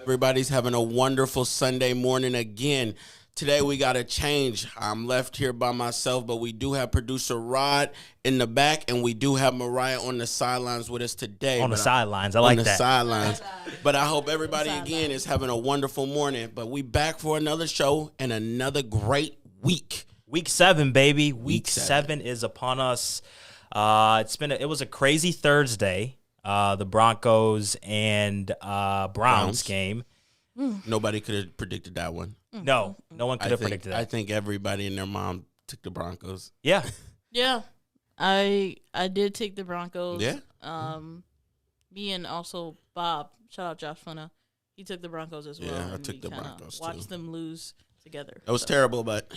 Everybody's having a wonderful Sunday morning again. Today we got a change. I'm left here by myself, but we do have producer Rod in the back, and we do have Mariah on the sidelines with us today. On the sidelines, I like that. On the sidelines. But I hope everybody again is having a wonderful morning. But we back for another show and another great week. Week 7, baby. Week 7 is upon us. It was a crazy Thursday. The Broncos and Browns game. Nobody could have predicted that one. No one could have predicted that. I think everybody and their mom took the Broncos. Yeah. Yeah. I did take the Broncos. Yeah. Me and also Bob, shout out Josh Funna, he took the Broncos as well. Yeah, I took the Broncos too. Watched them lose together. It was terrible, but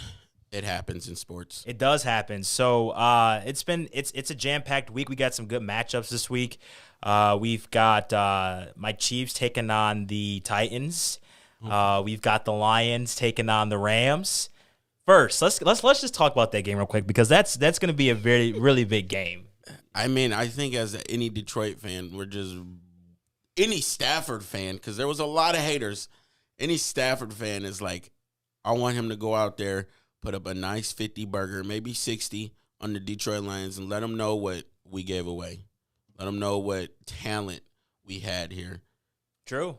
it happens in sports. It does happen. So it's a jam-packed week. We got some good matchups this week. We've got my Chiefs taking on the Titans. We've got the Lions taking on the Rams. First, let's just talk about that game real quick because that's going to be a really big game. I mean, I think as any Detroit fan, any Stafford fan, because there was a lot of haters. Any Stafford fan is like, I want him to go out there, put up a nice 50 burger, maybe 60 on the Detroit Lions, and let them know what we gave away. Let them know what talent we had here. True.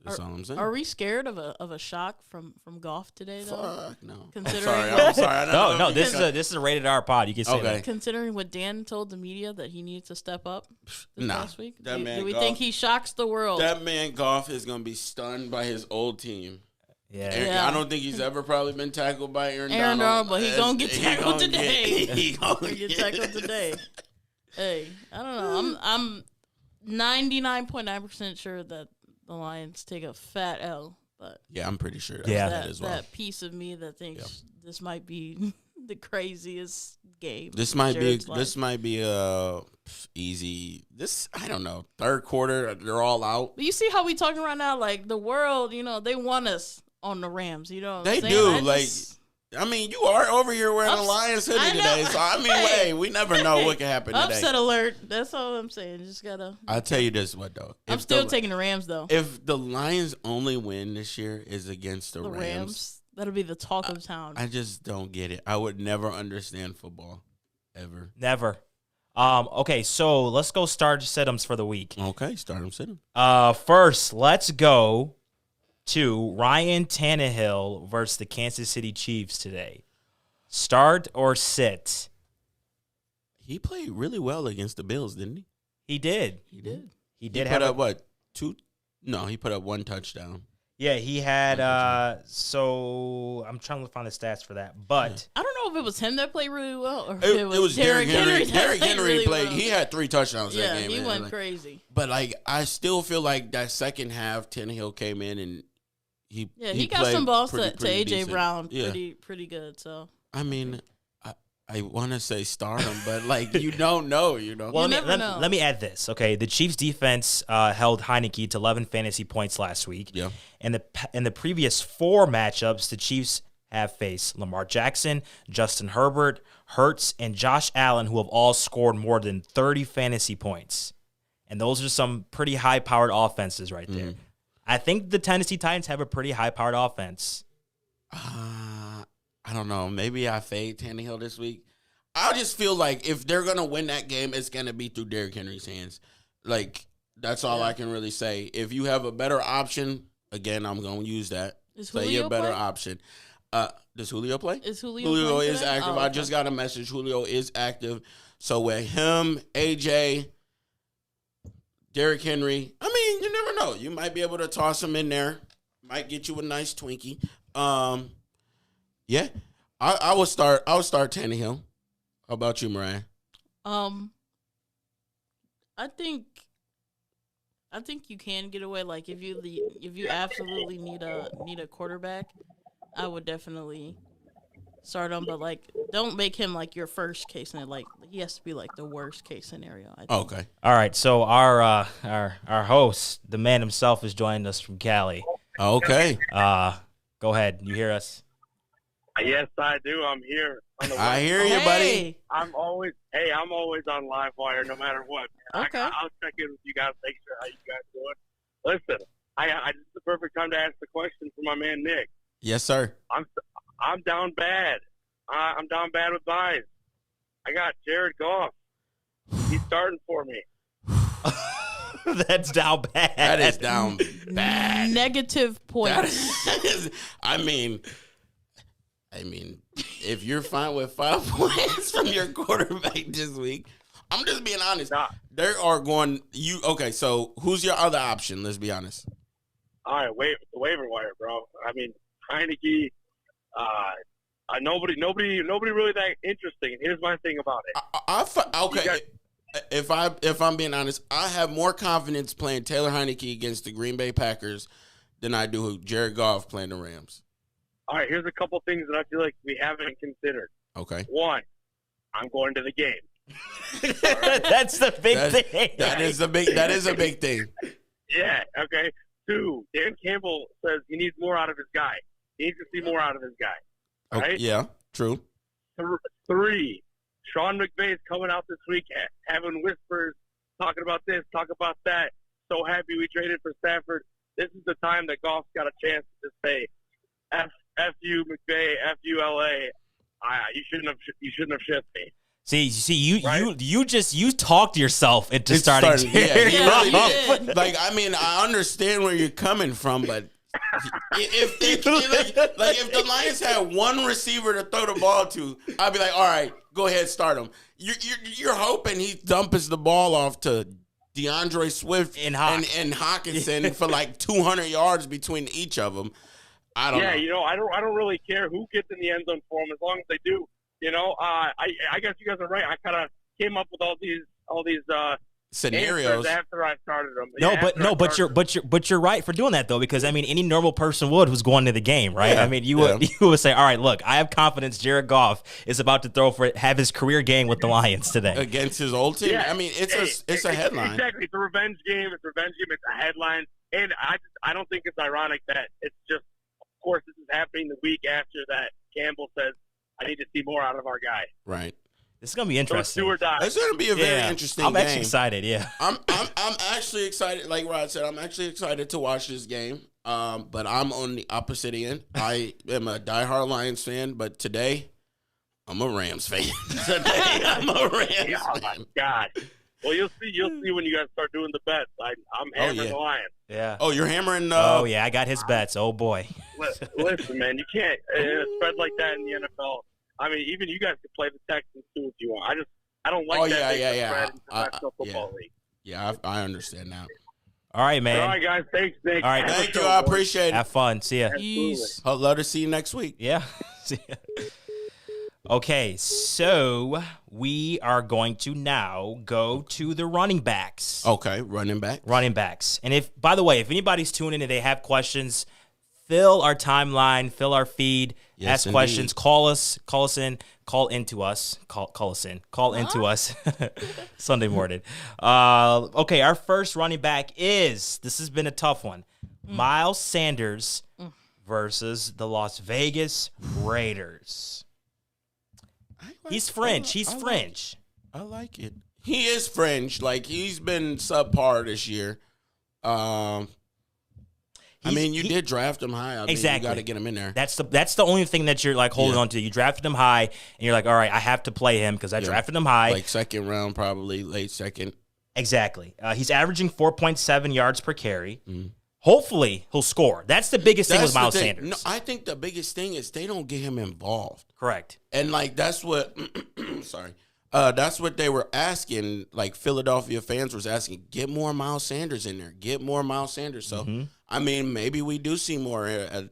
That's all I'm saying. Are we scared of a shock from Goff today, though? Fuck no. Considering I'm sorry. No. This is a rated R pod. You can say that. Considering what Dan told the media that he needs to step up this last week, do we think he shocks the world? That man Goff is going to be stunned by his old team. Yeah. I don't think he's ever probably been tackled by Aaron Donald, but he's going to get tackled today. He's going to get tackled today. Hey, I don't know. I'm 99.9% sure that the Lions take a fat L, but yeah, I'm pretty sure. That as well. That piece of me that thinks this might be the craziest game. This might be easy. I don't know. Third quarter, they're all out. But you see how we talking right now? Like the world, they want us on the Rams. You know, what they I'm saying? do. I mean, you are over here wearing a Lions hoodie today, so I mean, we never know what can happen today. Upset alert. That's all I'm saying. Just gotta. I'll tell you this, though. I'm still taking the Rams, though. If the Lions' only win this year is against the Rams, that'll be the talk of town. I just don't get it. I would never understand football, ever. Never. Okay, so let's go start sit-ems for the week. Okay, start them sit-em. First, let's go to Ryan Tannehill versus the Kansas City Chiefs today. Start or sit? He played really well against the Bills, didn't he? He did. He did. He put up what? 2? No, he put up 1 touchdown. Yeah, he had. So I'm trying to find the stats for that, but I don't know if it was him that played really well or if it was Derrick Henry. Derrick Henry played. Well. He had 3 touchdowns that game. Yeah, he went crazy. But I still feel like that second half, Tannehill came in and he got some balls to AJ decent. Brown, yeah. pretty good. So I mean, I want to say start him, but you don't know, Well, know. Let me add this. Okay, the Chiefs defense held Heineke to 11 fantasy points last week. Yeah. And in the previous 4 matchups, the Chiefs have faced Lamar Jackson, Justin Herbert, Hurts, and Josh Allen, who have all scored more than 30 fantasy points. And those are some pretty high-powered offenses right there. I think the Tennessee Titans have a pretty high-powered offense. I don't know. Maybe I fade Tannehill this week. I just feel like if they're going to win that game, it's going to be through Derrick Henry's hands. That's all I can really say. If you have a better option, again, I'm going to use that. Is Say Julio your better play? option. Does Julio play? Is Julio Julio playing is today? active. Oh, okay. I just got a message. Julio is active. So with him, AJ, Derrick Henry, I mean, you never know. You might be able to toss him in there. Might get you a nice Twinkie. Yeah. I would start Tannehill. How about you, Mariah? I think you can get away. Like if you absolutely need a quarterback, I would definitely start him. But don't make him your first case scenario. He has to be the worst case scenario. I think. Okay. All right, so our host, the man himself, is joining us from Cali. Okay. Go ahead. You hear us? Yes, I do. I'm here. I hear you, buddy. I'm always on Livewire, no matter what. Okay. I'll check in with you guys, make sure how you guys doing. Listen, I just the perfect time to ask the question for my man Nick. Yes, sir. I'm down bad. I'm down bad with buys. I got Jared Goff. He's starting for me. That's down bad. That is down bad. Negative points. That is, I mean, if you're fine with 5 points from your quarterback this week, I'm just being honest. Nah. There are going okay. So who's your other option? Let's be honest. All right, the waiver wire, bro. I mean, Heineke. Nobody really that interesting. Here's my thing about it. Okay. If I'm being honest, I have more confidence playing Taylor Heineke against the Green Bay Packers than I do Jared Goff playing the Rams. All right, here's a couple things that I feel like we haven't considered. Okay. One, I'm going to the game. That's the big thing. That is a big thing. Yeah. Okay. 2, Dan Campbell says he needs more out of his guy. He needs to see more out of his guy. Okay, Right? yeah, true. 3, Sean McVay is coming out this week having whispers, talking about this, talking about that. So happy we traded for Stafford. This is the time that Goff's got a chance to say, F you McVay, F you LA. You shouldn't have shipped me. You talked yourself into starting. Yeah, he really Goff. did. Like, I mean, I understand where you're coming from, but if the Lions had one receiver to throw the ball to, I'd be like, all right, go ahead, start him. You're hoping he dumps the ball off to DeAndre Swift and Hawkinson for like 200 yards between each of them. I don't know. Yeah, I don't really care who gets in the end zone for them as long as they do. I guess you guys are right. I kind of came up with all these scenarios after I started them. But you're right for doing that though, because I mean, any normal person would who's going to the game, right? Yeah, I mean, you would say, all right, look, I have confidence. Jared Goff is about to have his career game with the Lions today against his old team. Yeah. I mean, it's a headline. Exactly, it's a revenge game. It's a headline, and I don't think it's ironic that it's just. Of course, this is happening the week after that. Campbell says, "I need to see more out of our guy." Right. This is gonna be interesting. So do or die. It's gonna be a very interesting I'm game. actually excited. Yeah. I'm actually excited. Like Rod said, I'm actually excited to watch this game. But I'm on the opposite end. I am a diehard Lions fan, but today I'm a Rams fan. Today I'm a Rams Oh my fan. God! Well, you'll see when you guys start doing the bets. I'm hammering the Lions. Yeah. Oh, you're hammering. Oh yeah, I got his bets. Oh boy. Listen, man, you can't spread like that in the NFL. I mean, even you guys could play the Texans too if you want. I don't like that big spread in the National Football League. Yeah, I understand now. All right, man. All right, guys. Thanks, Nick. All right. Thank you. I appreciate it. Have fun. See ya. Peace. I'd love to see you next week. Yeah. See ya. Okay, so we are going to now go to the running backs. Okay, running back. Running backs. And by the way, if anybody's tuning in and they have questions, fill our timeline, fill our feed, Yes, ask indeed. questions, call us into us Sunday morning. Okay, our first running back this has been a tough one. Miles Sanders versus the Las Vegas Raiders. He's French. I like it. He is French. Like, he's been subpar this year. I mean, you did draft him high. Exactly. You got to get him in there. That's the only thing that you're like holding on to. You drafted him high, and you're like, all right, I have to play him because I drafted him high. Like second round, probably late second. Exactly. He's averaging 4.7 yards per carry. Mm-hmm. Hopefully, he'll score. That's the biggest thing with Miles Sanders. No, I think the biggest thing is they don't get him involved. Correct. And like that's what that's what they were asking. Like Philadelphia fans was asking, get more Miles Sanders in there. Get more Miles Sanders. So I mean, maybe we do see more at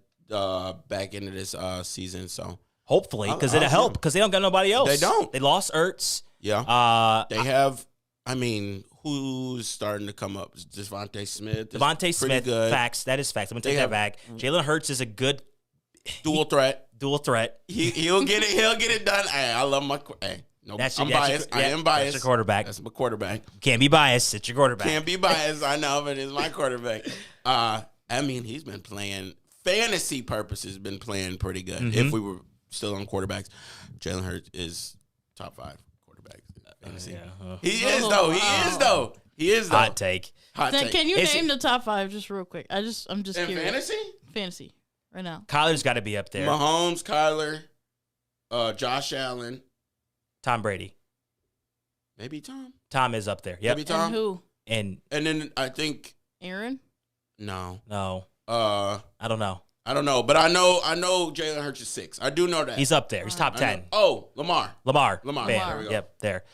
back into this season. So hopefully, because it'll help. Because they don't got nobody else. They don't. They lost Ertz. Yeah. They have. I mean, who's starting to come up? Devontae Smith. Devontae Smith. Good. Facts. That is facts. I'm gonna take that back. Jalen Hurts is a good dual threat. He'll get it. He'll get it done. Hey, I love my. Hey, no, I'm biased. I am biased. That's your quarterback. That's my quarterback. Can't be biased. It's your quarterback. Can't be biased. I know, but it's my quarterback. I mean, he's been playing fantasy purposes. Been playing pretty good. Mm-hmm. If we were still on quarterbacks, Jalen Hurts is top 5 quarterbacks in fantasy. He is though. He is though. Hot take. Hot take. Can you Is name the top 5 just real quick? I'm just In curious. fantasy? Fantasy right now. Kyler's got to be up there. Mahomes, Kyler, Josh Allen, Tom Brady. maybe Tom. Tom is up there. Yep. Maybe Tom. And who? And And then I think Aaron? no. no, I I don't know. don't know, but I know Jalen Hurts is 6. I do know that. He's up there. He's top I 10. know. Oh, Lamar. Lamar. Lamar. Bam. There we go. Yep, there.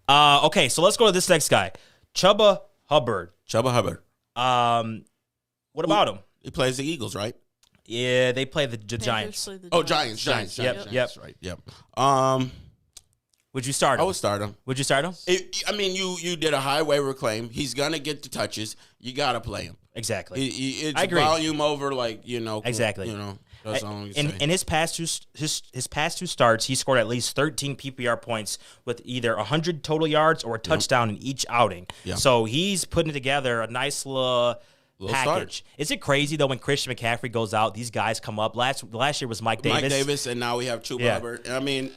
Okay, so let's go to this next guy. Chuba Hubbard. Chuba Hubbard. What about him? He plays the Eagles, right? Yeah, they play the Panthers Giants. play the Oh, Giants. Yep, Giants, yep. Right. Yep. Would you start I him? would start him. Would you start him? You did a high waiver claim. He's gonna get the touches. You gotta play him. Exactly. It's I agree. volume over Exactly. That's all I'm saying. In his past two starts, he scored at least 13 PPR points with either 100 total yards or a touchdown in each outing. Yep. So he's putting together a nice little package. start. Is it crazy though when Christian McCaffrey goes out, these guys come up? Last year was Mike Davis. And now we have Chuba Hubbard. I mean,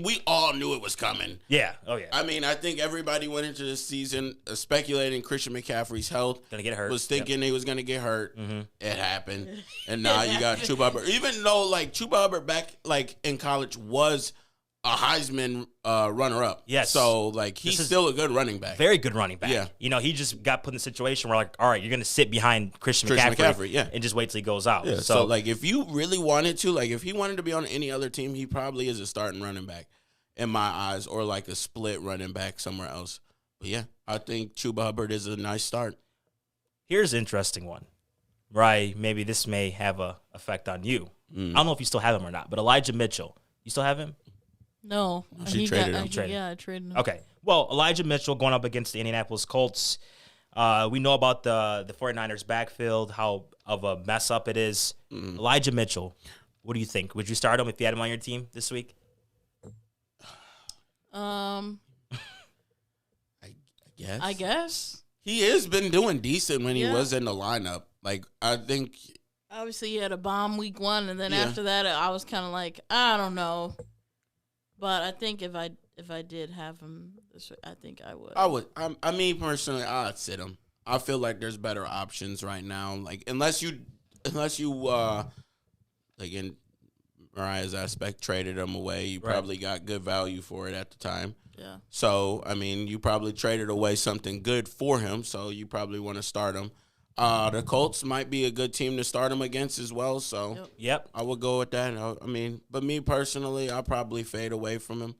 we all knew it was coming. Yeah. Oh yeah. I mean, I think everybody went into this season speculating Christian McCaffrey's health. Gonna get hurt. Was thinking he was gonna get hurt. Mm-hmm. It happened, and now you got Chuba Hubbard. Even though Chuba Hubbard back in college was a Heisman runner-up. Yes. So he's still a good running back. Very good running back. Yeah. He just got put in a situation where all right, you're going to sit behind Christian McCaffrey yeah. and just wait till he goes out. Yeah. So if you really wanted to, if he wanted to be on any other team, he probably is a starting running back in my eyes, or a split running back somewhere else. But yeah, I think Chuba Hubbard is a nice start. here's an interesting one. Right, maybe this may have a effect on you. I don't know if you still have him or not, but Elijah Mitchell, you still have him? No. She traded him. Yeah, I traded him. Okay. Well, Elijah Mitchell going up against the Indianapolis Colts. We know about the 49ers backfield, how of a mess up it is. Elijah Mitchell, what do you think? Would you start him if you had him on your team this week? I guess. I guess. He has been doing decent when he Yeah. was in the lineup. I think Obviously, he had a bomb week 1, and then Yeah. after that, I was kind of like, I don't know. But I think if I did have him, I think I would. I would. I mean, personally, I'd sit him. I feel like there's better options right now. Unless you, in Mariah's aspect, traded him away, you Right. probably got good value for it at the time. Yeah. So, I mean, you probably traded away something good for him, so you probably want to start him. The Colts might be a good team to start him against as well, so Yep. I would go with that. But me personally, I'll probably fade away from him.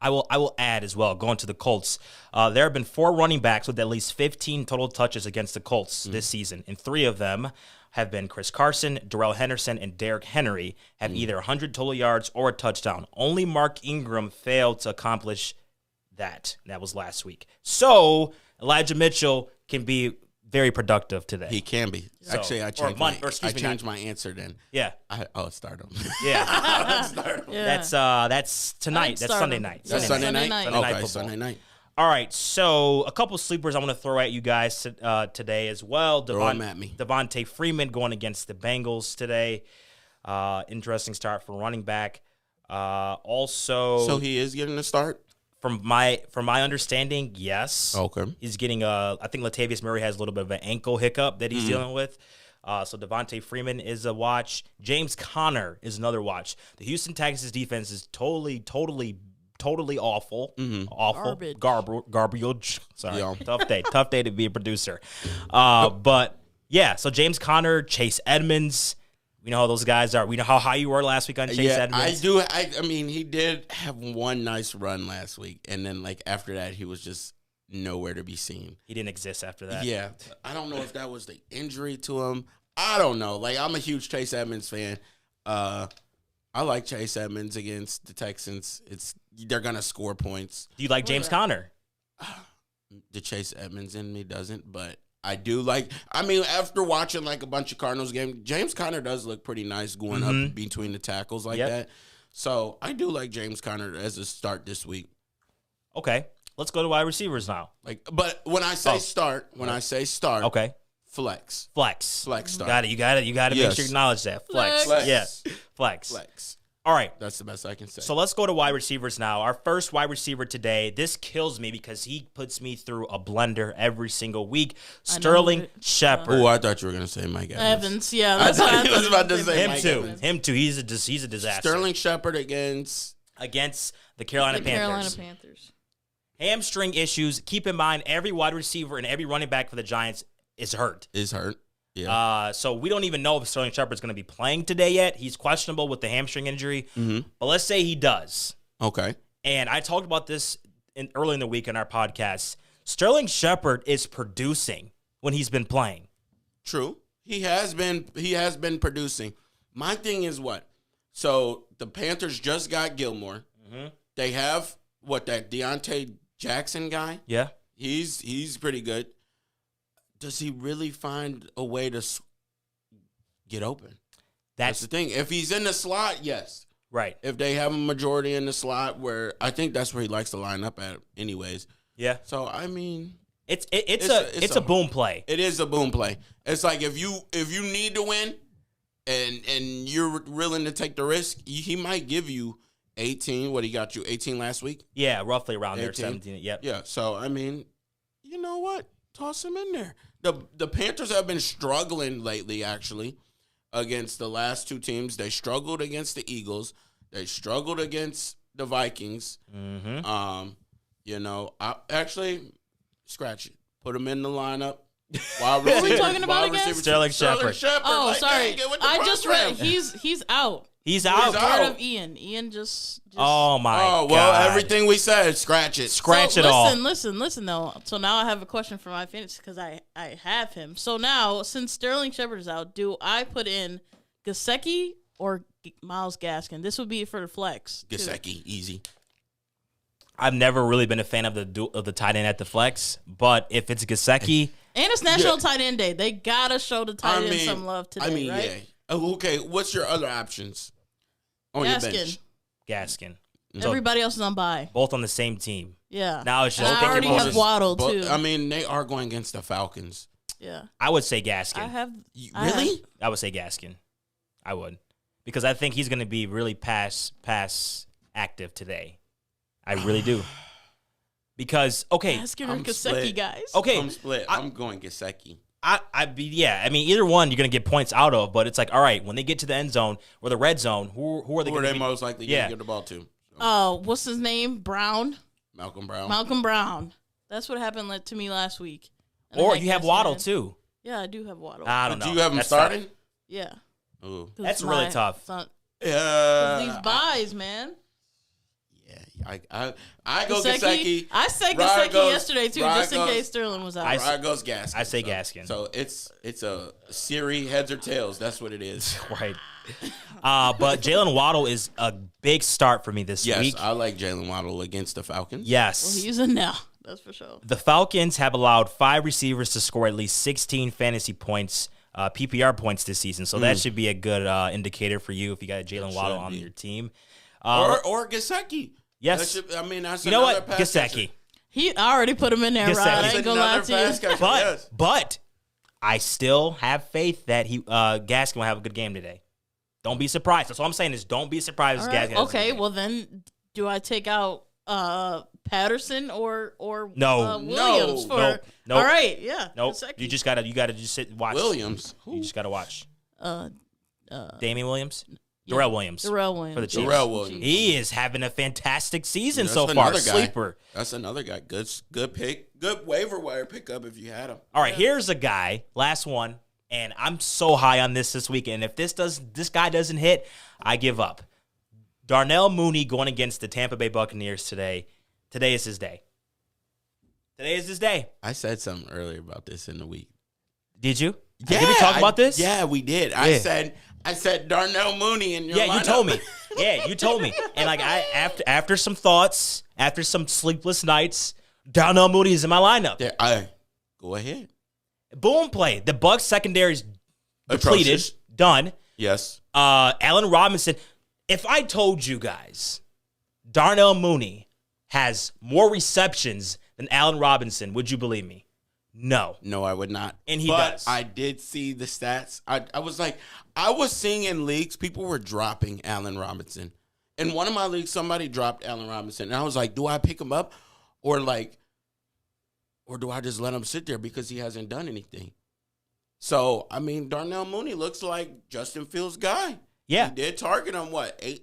I will add as well, going to the Colts. There have been 4 running backs with at least 15 total touches against the Colts this season, and 3 of them have been Chris Carson, Darrell Henderson, and Derrick Henry have either 100 total yards or a touchdown. Only Mark Ingram failed to accomplish that. That was last week. So Elijah Mitchell can be very productive today. He can be. So- Actually, I or changed, month- or excuse me, changed my answer then. yeah, I'll start him. yeah. Start him. Yeah. That's tonight. I'd That's start Sunday him. night. That's Yeah. Sunday Sunday night? night. Sunday night Okay, football. Sunday night. All right, so a couple sleepers I want to throw at you guys today as well. Throw 'em at me. Devontae Freeman going against the Bengals today. Interesting start for running back. Also, So he is getting a start? from my understanding, yes. Okay. He's getting I think Latavius Murray has a little bit of an ankle hiccup that he's dealing with. So Devontae Freeman is a watch. James Conner is another watch. The Houston Texans defense is totally awful. Awful. Garbage. Sorry. Yeah. Tough day to be a producer. But yeah, so James Conner, Chase Edmonds. We know how those guys are. We know how high you were last week on Chase Edmonds. I do. I mean, he did have one nice run last week, and then after that, he was just nowhere to be seen. He didn't exist after that. Yeah, I don't know if that was the injury to him. I don't know. I'm a huge Chase Edmonds fan. I like Chase Edmonds against the Texans. They're gonna score points. Do you like James Conner? The Chase Edmonds in me doesn't, but I do like. I mean, after watching a bunch of Cardinals games, James Conner does look pretty nice going up between the tackles like Yep. that. So I do like James Conner as a start this week. Okay. Let's go to wide receivers now. But when I say start, Okay. flex Flex. start. Got it. You got to make Yes. sure you acknowledge that. Flex. Flex. Yeah. Flex. Flex. All right. That's the best I can say. So let's go to wide receivers now. Our first wide receiver today. This kills me because he puts me through a blender every single week. Sterling Shepard. Oh, I thought you were gonna say Mike Evans. Evans, yeah. I That's what thought he was about to say. say Him Mike too. Evans. Him too. He's a disaster. Sterling Shepard against The Carolina The Panthers. Carolina Panthers. Hamstring issues. Keep in mind, every wide receiver and every running back for the Giants is hurt. is hurt. Yeah. So we don't even know if Sterling Shepard's going to be playing today yet. He's questionable with the hamstring injury. But let's say he does. Okay. And I talked about this early in the week in our podcast. Sterling Shepard is producing when he's been playing. True. He has been producing. My thing is what? So the Panthers just got Gilmore. They have that Deontay Jackson guy? Yeah. He's pretty good. Does he really find a way to get open? That's the thing. If he's in the slot, yes. Right. If they have a majority in the slot, where I think that's where he likes to line up at, anyways. Yeah. So I mean, It's a boom play. it is a boom play. It's like if you need to win, and you're willing to take the risk, he might give you 18. What he got you 18 last week? Yeah, roughly around there, 18. 17. Yep. Yeah. So I mean, you know what? Toss him in there. The Panthers have been struggling lately, actually, against the last two teams. They struggled against the Eagles. They struggled against the Vikings. You know, I actually scratch it. Put him in the lineup. What are we talking about again? Sterling Shepard. Oh, Like, sorry. dang it, with the I just read program. he's out. He's out. Part out. of Ian. Ian just Oh my Oh, well, God. everything we said, scratch it. Scratch it all. Listen though. So now I have a question for my fantasy because I have him. So now since Sterling Shepard is out, do I put in Gesicki or Myles Gaskin? This would be for the flex. too. Gesicki, easy. I've never really been a fan of the tight end at the flex, but if it's Gesicki, And it's National Tight End Day. They gotta show the tight end some love today, right? yeah. Oh, okay, what's your other options on your Gaskin. bench? Gaskin. So Everybody else is on bye. both on the same team. Yeah. Now it's just I pick already your have poison. Waddle But, too. I mean, they are going against the Falcons. Yeah. I would say Gaskin. I have. Really? I would say Gaskin. I would. Because I think he's going to be really pass active today. I really do. Because, okay. Gaskin or I'm Gesicki, split. guys. Okay. I'm split. I'm going Gesicki. I mean, either one you're going to get points out of, but it's like, all right, when they get to the end zone or the red zone, who are they Who are going to they be? most likely going to get the ball to? Oh, what's his name? Brown. Malcolm Brown. Malcolm Brown. That's what happened to me last week. And I Or had you have Gaskin Waddle, in. too. Yeah, I do have Waddle. I don't know. Do you have him That's starting? tough. Yeah. Ooh. 'Cause That's really my tough. son- Yeah. these buys, man. I go Gesicki. I said Rod Gesicki goes- yesterday too, Rod just in goes- case Sterling was out. Rod goes Gaskin. I say Gaskin. So it's a series heads or tails. That's what it is. Right. But Jalen Waddle is a big start for me this Yes, week. I like Jalen Waddle against the Falcons. Yes. Well, he's in now. That's for sure. The Falcons have allowed 5 receivers to score at least 16 fantasy points, PPR points this season. So that should be a good indicator for you if you got Jalen Waddle on be. your team. Or Gesicki. Yes. That's You know another what? pass catcher. Gesicki. I already put him in there, Gesicki. Rod. I That's ain't gonna lie another to you. pass catcher. Yes. But I still have faith that Gaskin will have a good game today. Don't be surprised. That's all I'm saying is don't be surprised All if right. Gaskin has a good Okay, game. well then, do I take out Patterson or No. Williams for? Nope. All right, yeah. Nope. Gesicki. You just gotta just sit and watch. Williams. You just gotta watch. Damian Williams? Darrell Williams. Darrell Williams. For the Chiefs. Darrell Williams. He is having a fantastic season That's so far. another guy. Sleeper. That's another guy. Good pick. Good waiver wire pickup if you had him. All right, here's a guy. Last one, and I'm so high on this week. And if this guy doesn't hit, I give up. Darnell Mooney going against the Tampa Bay Buccaneers today. Today is his day. Today is his day. I said something earlier about this in the week. Did you? Did we talk about this? Yeah, we did. Yeah. I said Darnell Mooney in your Yeah, you lineup. told me. Yeah, you told me. And like after some thoughts, after some sleepless nights, Darnell Mooney is in my lineup. Go ahead. Boom play. The Bucs secondary is depleted. Atrocious. Done. Yes. Allen Robinson. If I told you guys Darnell Mooney has more receptions than Allen Robinson, would you believe me? No. No, I would not. And he but does. I did see the stats. I was seeing in leagues, people were dropping Allen Robinson. In one of my leagues, somebody dropped Allen Robinson, and I was like, do I pick him up, or do I just let him sit there because he hasn't done anything? So I mean, Darnell Mooney looks like Justin Fields' guy. Yeah. He did target him,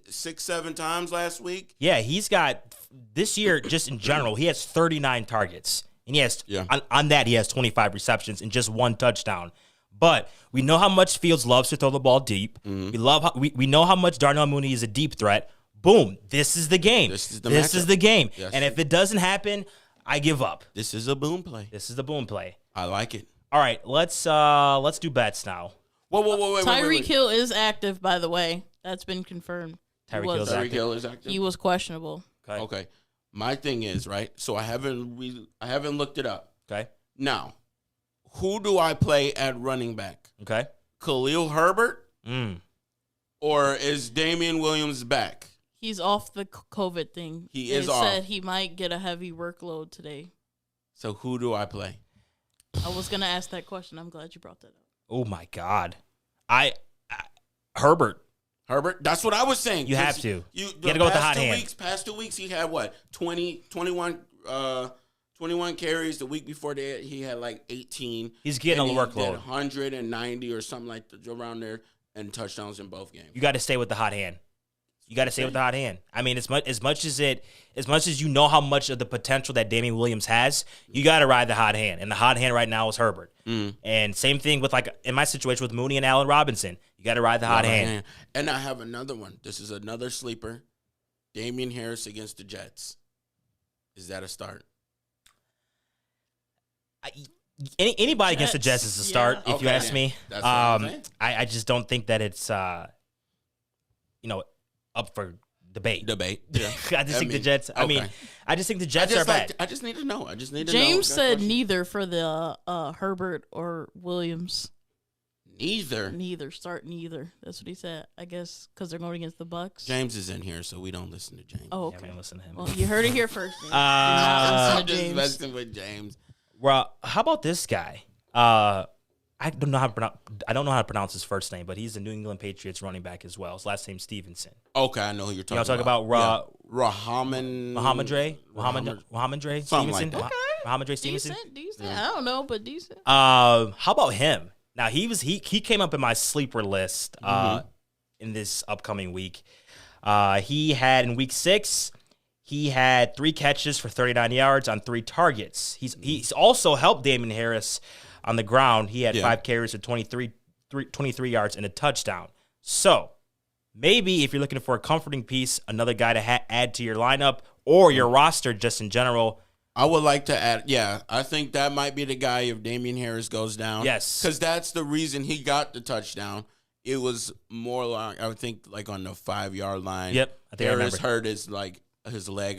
6, 7 times last week? Yeah, he's got this year, just in general, he has 39 targets. And he has on that, he has 25 receptions and just 1 touchdown. But we know how much Fields loves to throw the ball deep. Mm-hmm. We know how much Darnell Mooney is a deep threat. Boom. This is the game. This is the game. Yes. And if it doesn't happen, I give up. This is a boom play. This is the boom play. I like it. All right, let's do bets now. Whoa, wait. Tyreek Hill is active, by the way. That's been confirmed. Tyreek Hill is active. He was questionable. Okay. My thing is, right, so I haven't looked it up. Okay. Now, who do I play at running back? Okay. Khalil Herbert? Or is Damian Williams back? He's off the COVID thing. He is off. Said he might get a heavy workload today. So who do I play? I was going to ask that question. I'm glad you brought that up. Oh, my God. Herbert. That's what I was saying. You have to. You got to go with the hot hand. Past 2 weeks, he had 21 carries. The week before that, he had like 18. He's getting a workload. 190 or something like around there, and touchdowns in both games. You got to stay with the hot hand. I mean, as much as you know how much of the potential that Damian Williams has, you got to ride the hot hand. And the hot hand right now is Herbert. And same thing with, like, in my situation with Mooney and Allen Robinson. You got to ride the hot hand. And I have another one. This is another sleeper. Damian Harris against the Jets. Is that a start? Anybody against the Jets is a start, if you ask me. That's what I'm saying. I just don't think that it's up for debate. Yeah. I just think the Jets. I mean, I just think the Jets are bad. I just need to know. James said neither for the Herbert or Williams. Neither. Start neither. That's what he said. I guess because they're going against the Bucks. James is in here, so we don't listen to James. Oh, okay. Yeah, listen to him. Well, you heard it here first. I'm just messing with James. Well, how about this guy? I don't know how to pronounce his first name, but he's a New England Patriots running back as well. His last name's Stevenson. Okay, I know who you're talking about. You know about Rahamondre Stevenson. Like Rahamondre Stevenson. Decent. Yeah. I don't know, but decent. How about him? Now he came up in my sleeper list in this upcoming week. He had in week 6. He had 3 catches for 39 yards on 3 targets. He's also helped Damian Harris on the ground. He had 5 carries for 23 yards and a touchdown. So maybe if you're looking for a comforting piece, another guy to add to your lineup or your roster just in general. I would like to add, I think that might be the guy if Damian Harris goes down. Yes. Because that's the reason he got the touchdown. It was more like, I would think, like on the 5-yard line. Yep. I think Harris hurt his leg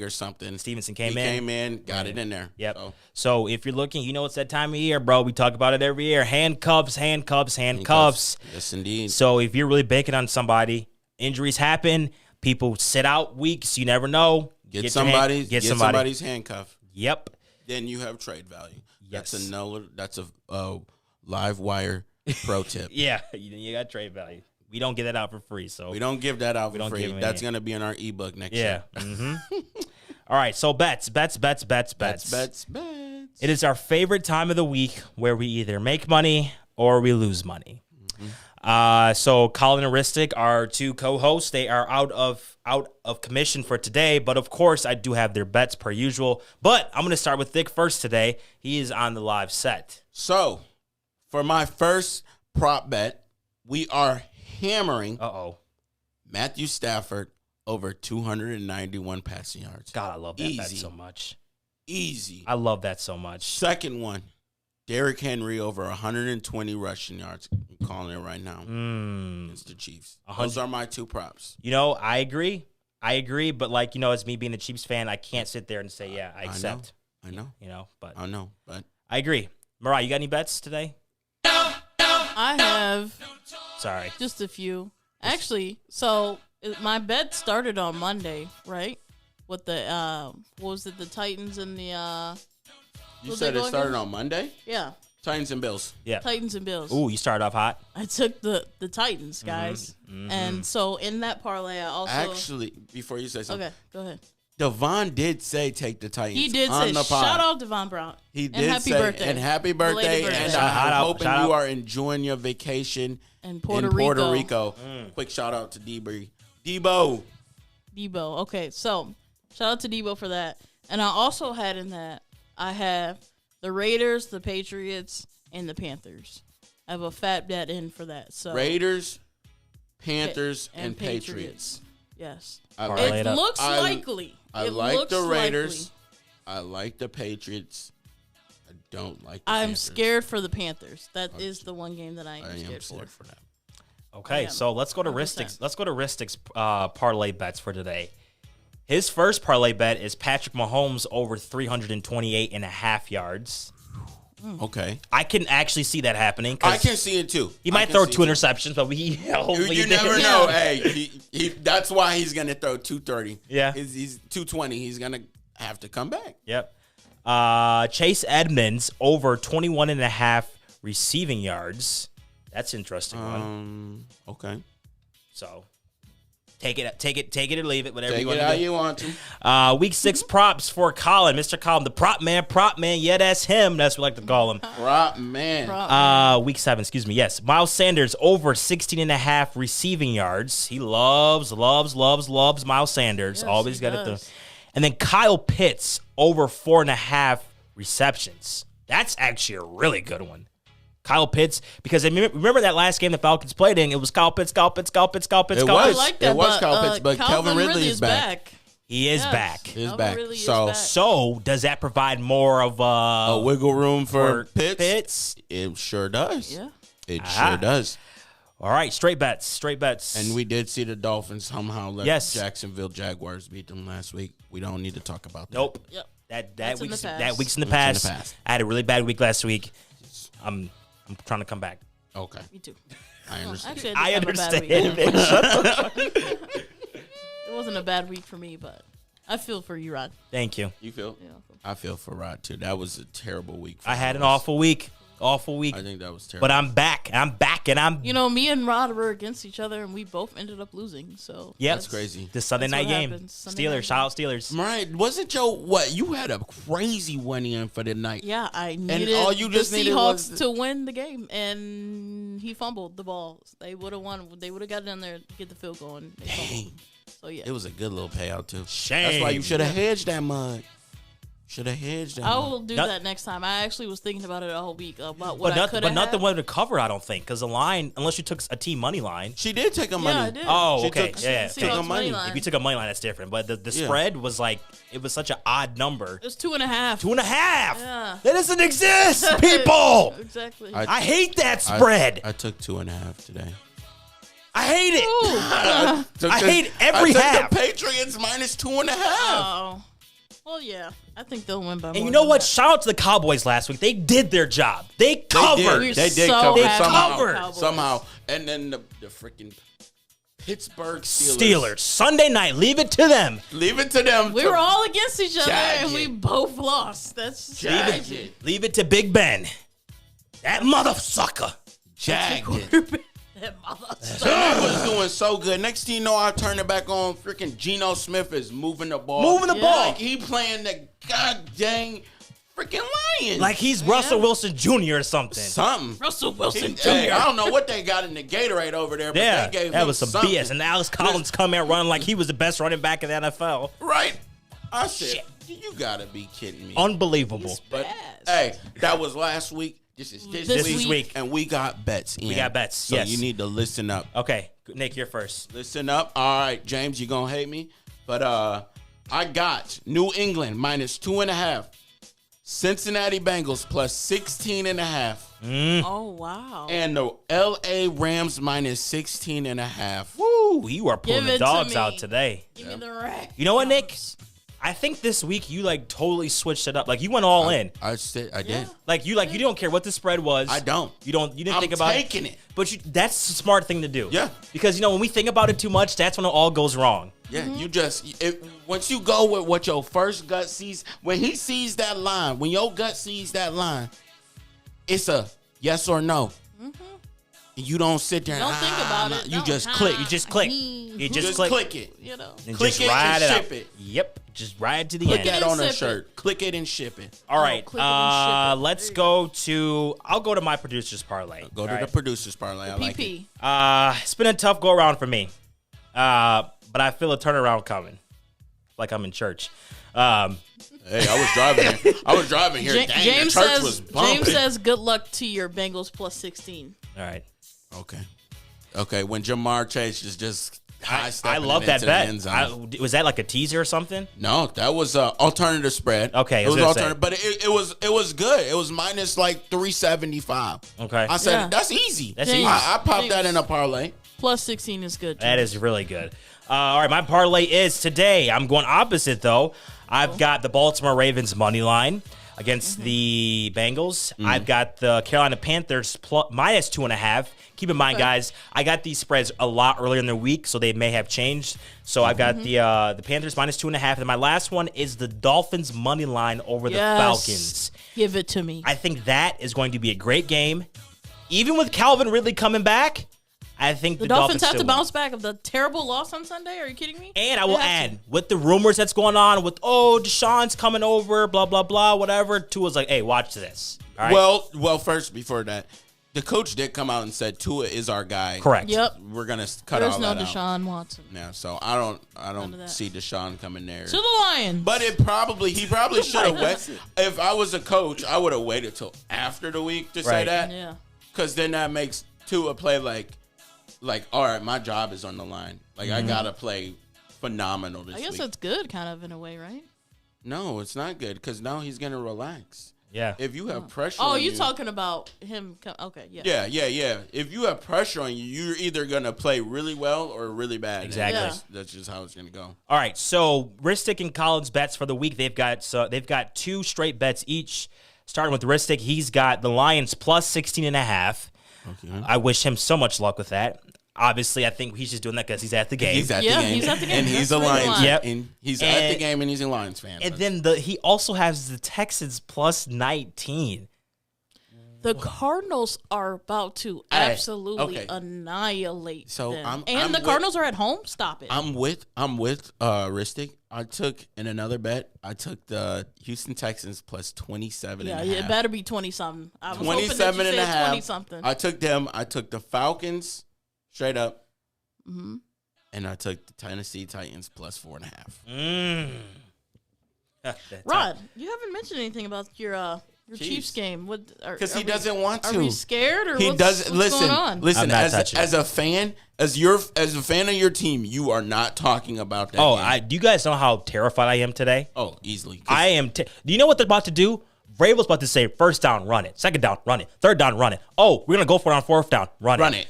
or something. Stevenson He came in, got it in there. Yep. So if you're looking, it's that time of year, bro. We talk about it every year. Handcuffs. Yes, indeed. So if you're really banking on somebody, injuries happen. People sit out weeks. You never know. Get somebody's handcuff. Yep. Then you have trade value. Yes. That's a live wire pro tip. Yeah, you got trade value. We don't get that out for free, so we don't give that out for free. That's going to be in our ebook next year. Yeah. All right, so bets. It is our favorite time of the week where we either make money or we lose money. So Colin and Ristic, our 2 co-hosts, they are out of commission for today. But of course, I do have their bets per usual. But I'm going to start with Thick first today. He is on the live set. So for my first prop bet, we are hammering Matthew Stafford over 291 passing yards. God, I love that bet so much. Easy. I love that so much. Second one, Derrick Henry over 120 rushing yards. I'm calling it right now. Against the Chiefs. Those are my 2 props. I agree. But as me being a Chiefs fan, I can't sit there and say, I accept. I know. But I agree. Mariah, you got any bets today? I have. Sorry. Just a few. Actually, so my bet started on Monday, right? With the, what was it, the Titans and the, You said it started on Monday? Yeah. Titans and Bills. Yeah. Titans and Bills. Ooh, you started off hot. I took the Titans, guys. And so in that parlay, I also Actually, before you say something, okay, go ahead. Devon did say take the Titans. He did on say the pod. shout out Devon Brown. He and did happy say birthday. and happy birthday, Belated birthday. and Shout I'm out, hoping shout you out. are enjoying your vacation And in Puerto Puerto Rico. Rico. Quick shout out to Debo. Debo. Okay, so shout out to Debo for that. And I also had in that I have the Raiders, the Patriots, and the Panthers. I have a fat bet in for that. So Raiders, Panthers, and Patriots. Yes. Parlay It it up. looks I- likely. I It like looks the Raiders. likely. I like the Patriots. I don't like the I'm Panthers. scared for the Panthers. That is the one game that I am I am scared scared for. for that. Okay, Yeah. so let's go to 100%. Ristic's. Let's go to Ristic's parlay bets for today. His first parlay bet is Patrick Mahomes over 328 and a half yards. Okay. I can actually see that happening. 'Cause I can see it too. He I might can throw see 2 it too. interceptions, but we hopefully You he never didn't. know. Yeah. Hey, that's why he's gonna throw 230. Yeah. he's 220. He's gonna have to come back. Yep. Chase Edmonds over 21 and a half receiving yards. That's an interesting one. Okay. So take it or leave it, whatever Take you it want how to do. you want to. Week 6 props for Colin, Mr. Colin, the prop man. Yeah, that's him. That's what we like to call him. Rock man. Week 7, excuse me. Yes, Miles Sanders over 16 and a half receiving yards. He loves Miles Sanders. Yes, Always he got it. does. And then Kyle Pitts over 4.5 receptions. That's actually a really good one. Kyle Pitts, because I remember that last game the Falcons played in, it was Kyle Pitts. It I was. like that. It was but, Kyle Pitts, but Calvin Ridley is back. He is Yes. back. He's Calvin back. Ridley is So back. So does that provide more of a wiggle room for Pitts? Pitts? It sure does. Yeah. It Ah. sure does. All right, straight bets. And we did see the Dolphins somehow let Yes. Jacksonville Jaguars beat them last week. We don't need to talk about that. Nope. Yep. That That's in week's the past. that week's in the That's in past. the past. I had a really bad week last week. I'm trying to come back. Okay. Me too. I understand. Actually, I I did have a bad understand. week. It wasn't a bad week for me, but I feel for you, Rod. Thank you. You feel? Yeah. I feel for Rod too. That was a terrible week. For I had an us. awful week. Awful week. I think that was terrible. But I'm back. And I'm You know, me and Rod were against each other, and we both ended up losing. So Yep. That's crazy. the Sunday That's night what game. happens. Sunday Steelers. night Shout out Steelers. Right? Wasn't your what? You had a crazy one in for the night. Yeah, I needed all you just the needed Seahawks was- to win the game, and he fumbled the ball. They would have won. They would have got in there to get the field goal. And they fumbled. Dang. So yeah, It was a good little payout too. Shame. That's why you should have hedged that mud. Should have hedged that. I mud. will do Not- that next time. I actually was thinking about it all week about what But I nothing. could But have. nothing wanted to cover. I don't think because the line, unless you took a team money line. She did take a Yeah, money. I did. Oh, She okay. took- Yeah. Seahawks took a money money. line. If you took a money line, that's different. But the Yeah. spread was like it was such an odd number. It was 2.5. 2.5. Yeah. That doesn't exist, people. Exactly. I hate that spread. I took 2.5 today. I hate it. Ooh. I hate every I took half. the Patriots minus 2.5. Oh. Well, yeah. I think they'll win by more. And you know than what? that. shout out to the Cowboys last week. They did their job. They They covered. did. They did so cover happy somehow. Covered. Cowboys. Somehow. And then the freaking Pittsburgh Steelers. Sunday night. Leave it to them. Leave it to them. We to were all against each other, Jag and we it. both lost. That's jag crazy. it. Leave it to Big Ben. That motherfucker. Jag it. That mother- He was doing so good. Next thing you know, I turn it back on. Freaking Geno Smith is moving the ball. Moving the Yeah. ball. Like he playing the god dang freaking Lions. Like he's Russell Wilson Jr. or something. something. Russell Wilson Jr. Hey, I don't know what they got in the Gatorade over there, but Yeah, they gave that him was some something. BS. And Alex Collins come out running like he was the best running back in the NFL. Right. I said, you gotta be kidding me. Unbelievable. But Fast. hey, that was last week. This is this, This week. week. And we got bets in. We got bets, So yes. you need to listen up. Okay, Nick, you're first. Listen up. All right, James, you're gonna hate me. But I got New England minus 2.5. Cincinnati Bengals plus 16.5. Oh wow. And the LA Rams minus 16.5. Woo, you are pulling Give the it to dogs me. out today. Give me the rack. You know what, Nick? I think this week you like totally switched it up. Like you went all in. I said I did. Like you don't care what the spread was. I don't. You didn't I'm think about taking it. But that's a smart thing to do. Yeah. Because when we think about it too much, that's when it all goes wrong. Yeah, you just once you go with what your first gut sees, when he sees that line, when your gut sees that line, it's a yes or no. And you don't sit there. Don't and, think about it. You No. just click. You just click. You just click. it. You know. And Click just it ride and it ship out. it. Yep. Just ride to the Put end. that and on a sip it. shirt. Click it and ship it. All right. click it and ship it. Let's There you go to. I'll go to my producer's parlay. Go All to the right? producer's parlay. I like it. PP. It's been a tough go around for me, but I feel a turnaround coming, like I'm in church. Hey, I was driving here. Dang, James the church was says. bumping. James says, "Good luck to your Bengals plus 16." All right. Okay. When Jamar Chase is just high I stepping love it that into bet. the end zone. Was that like a teaser or something? No, that was alternative spread. Okay, I it was was gonna alternative, but it was good. It was minus like 375. Okay. I said Yeah. that's easy. That's James- easy. I popped that in a parlay. Plus 16 is good. That is really good. All right, my parlay is today. I'm going opposite, though. I've got the Baltimore Ravens money line against the Bengals. I've got the Carolina Panthers minus 2.5. Keep in mind, guys, I got these spreads a lot earlier in the week, so they may have changed. So I've got the Panthers minus 2.5. And my last one is the Dolphins money line over the Falcons. Give it to me. I think that is going to be a great game. Even with Calvin Ridley coming back, I think The Dolphins have still to win. bounce back of the terrible loss on Sunday. Are you kidding me? And I will They have add, with the rumors that's going on with, Deshaun's coming over, blah, blah, blah, whatever, Tua's like, hey, watch this. All right? Well, first before that, the coach did come out and said Tua is our guy. Correct. Yep. We're gonna cut There's all no that out. Deshaun Watson. Yeah, so I of don't that. see Deshaun coming there. To the Lions. But he probably should have waited. If I was a coach, I would have waited till after the week to say Right. that. Yeah. Because then that makes Tua play like, all right, my job is on the line. Like, I got to play phenomenal this I guess week. that's good, kind of, in a way, right? No, it's not good because now he's going to relax. Yeah. If you have pressure Oh, on you you. talking about him? Okay, yeah. Yeah. If you have pressure on you, you're either going to play really well or really bad. And Exactly. That's just how it's going to go. All right, so Ristic and Collins bets for the week. They've got 2 straight bets each. Starting with Ristic, he's got the Lions plus 16.5. Okay. I wish him so much luck with that. Obviously, I think he's just doing that because he's at the game. He's at Yeah, the game. he's at the game. And he's That's a the reason Lions. why. Yep. And he's at the And- game and he's a Lions fan. And then he also has the Texans plus 19. The Cardinals are about to Hey, absolutely okay. annihilate So them. I'm the with- Cardinals are at home? Stop it. I'm with Ristic. I took in another bet. I took the Houston Texans plus 27 yeah, and a it half. better be 20-something. I was hoping that you 27 and a said half. 20-something. I took them. I took the Falcons straight up. Mhm. And I took the Tennessee Titans plus 4.5. Rod, you haven't mentioned anything about your Chiefs Chiefs. game. Because he doesn't want to. Are we scared or He what's, doesn't what's listen. going on? Listen, I'm not touching as a fan, as a fan of your team, you are not talking about that. Oh, game. do you guys know how terrified I am today? Oh, easily. 'Cause I am. Do you know what they're about to do? Vrabel's about to say, first down, run it. Second down, run it. Third down, run it. Oh, we're going to go for it on fourth down, run it. run it.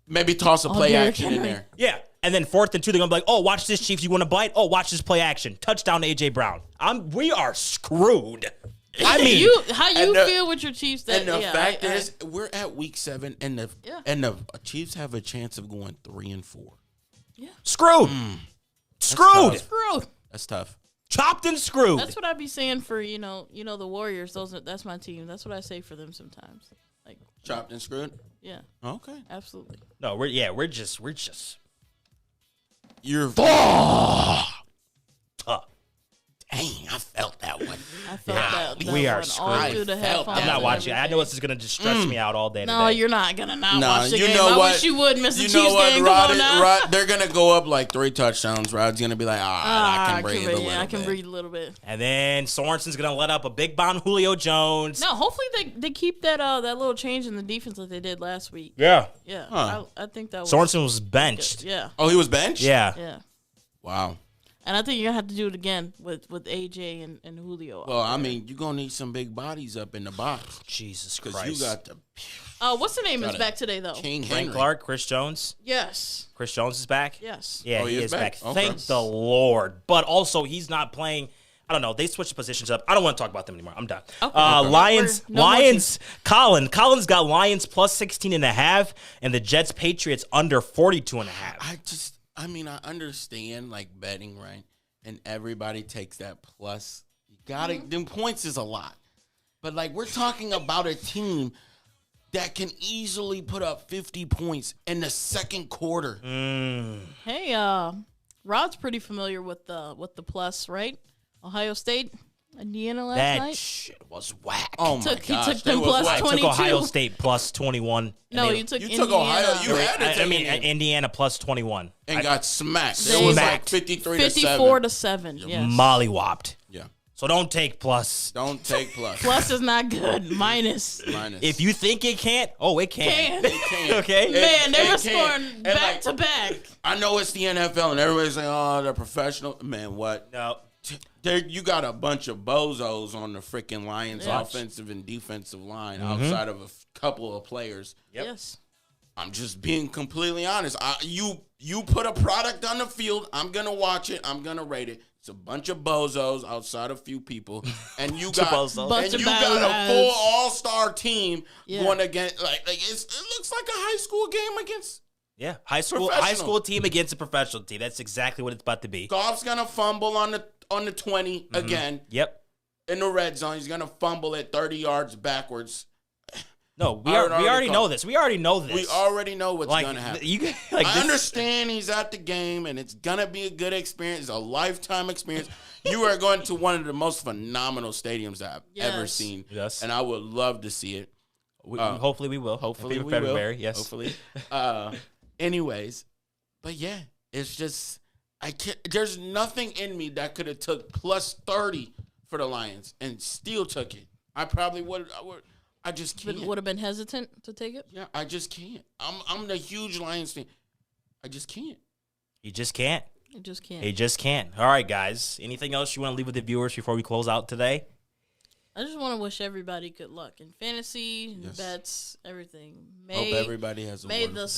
Maybe toss a play Derrick action in Henry. there. Yeah. And then 4th and 2, they're going to be like, oh, watch this, Chiefs. You want to bite? Oh, watch this play action. Touchdown to A.J. Brown. We are screwed. I mean, How you and the- feel with your Chiefs? That And the yeah, fact I- is, we're at week 7, and the Chiefs have a chance of going 3-4. screwed. Mm. Screwed. screwed. That's tough. Chopped and screwed. That's what I be saying for the Warriors. That's my team. That's what I say for them sometimes. Like Chopped and screwed. yeah, Okay. absolutely. No, we're just You're. tough. Dang, I felt that one. I felt that we are one all screwed. through the I felt headphones. I'm not and watching. I know everything. this is gonna just stress me out all day. No, today. you're not gonna not Nah, watch the you game. know I what? wish you would miss the You Chiefs know what, game. Rod, Come on now. Rod? They're gonna go up like 3 touchdowns. Rod's gonna be like, I can breathe a little I can bit. breathe a little bit. And then Sorensen's gonna let up a big bomb Julio Jones. No, hopefully they keep that little change in the defense that they did last week. Yeah. Yeah, Huh. I think that was Sorensen was benched. good. Yeah, Oh, he was benched? Yeah. yeah. Wow. And I think you're gonna have to do it again with AJ and Julio. Well, I mean, you're gonna need some big bodies up in the box Jesus because Christ. you got the what's the name Got is it. back today though? King Frank Henry. Clark, Chris Jones. Yes, Chris Jones is back. yes. Yeah, Oh, he is back. Okay. Thank the Lord. But also, he's not playing. I don't know. They switched positions up. I don't want to talk about them anymore. I'm done. Okay. Lions. No more Lions. Collins got Lions plus 16.5, and the Jets Patriots under 42.5. I understand like betting, right? And everybody takes that plus. You gotta, them points is a lot. But like we're talking about a team that can easily put up 50 points in the second quarter. Hey, Rod's pretty familiar with the plus, right? Ohio State, Indiana last That night. shit was whack. Oh my He gosh. took them They was plus like- I took 22. Ohio State plus 21. and No, they- you took You Indiana. took Ohio. You had to I take mean, Indiana. Indiana plus 21. And got smacked. They It was like smacked. 53 to 7. 54 to 7. Yes. Mollywopped. Yeah. So don't take plus. Don't take plus. Plus is not good. Minus. Minus. If you think it can't, it can. Can. Okay? Man, they It were can. scoring And back like- to back. I know it's the NFL and everybody's like, oh, they're professional. Man, what? No. You got a bunch of bozos on the freaking Lions Yeah. offensive and defensive line outside of a couple of players. Yep. Yes. I'm just being completely honest. You put a product on the field, I'm gonna watch it. I'm gonna rate it. It's a bunch of bozos outside a few people, and you got bozos. Bunch and of you got a bozos. full all-star team Yeah. going against it looks like a high school game against. Yeah. High school Professional. team against a professional team. That's exactly what it's about to be. Goff's gonna fumble on the 20 again Yep. in the red zone. He's gonna fumble it 30 yards backwards. No, we I already already know this. We already know this. We already know what's like gonna happen. you like I this- understand he's at the game and it's gonna be a good experience, it's a lifetime experience. You are going to one of the most phenomenal stadiums I've ever Yes. seen. Yes. And I would love to see it. hopefully we will. Hopefully we February. will. Yes. Hopefully. Anyways, but yeah, it's just I can't. There's nothing in me that could have took plus 30 for the Lions and still took it. I probably would. I just can't. Would have been hesitant to take it. Yeah, I just can't. I'm the huge Lions fan. I just can't. You just can't. You just can't. You just can't. All right, guys. Anything else you want to leave with the viewers before we close out today? I just want to wish everybody good luck in fantasy, Yes. bets, everything. Hope everybody has a May wonderful the day.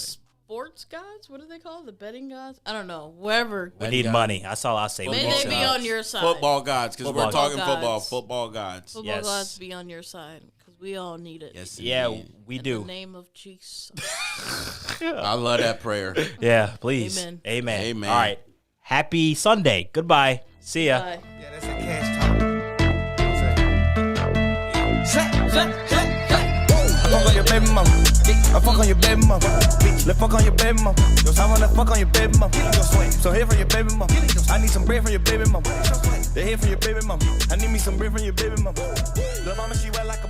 sports gods, what do they call it? The betting gods? I don't know. Wherever. We need God. money. That's all I say. May We need they some- be on your side. Football gods, because we're Football talking gods. football. Football gods. Football Yes. gods be on your side because we all need it. Yes, Yeah, indeed. we In do. the name of Jesus. I love that prayer. Yeah, please. Amen. Amen. Amen. All right. Happy Sunday. Goodbye. See ya. Bye. Yeah, that's that cash talk. I fuck on your baby mama. I fuck on your baby mama. Let's fuck on your baby mama. I wanna fuck on your baby mama. So here from your baby mama. I need some bread from your baby mama. They here from your baby mama. I need me some bread from your baby mama. Little mama, she wet like a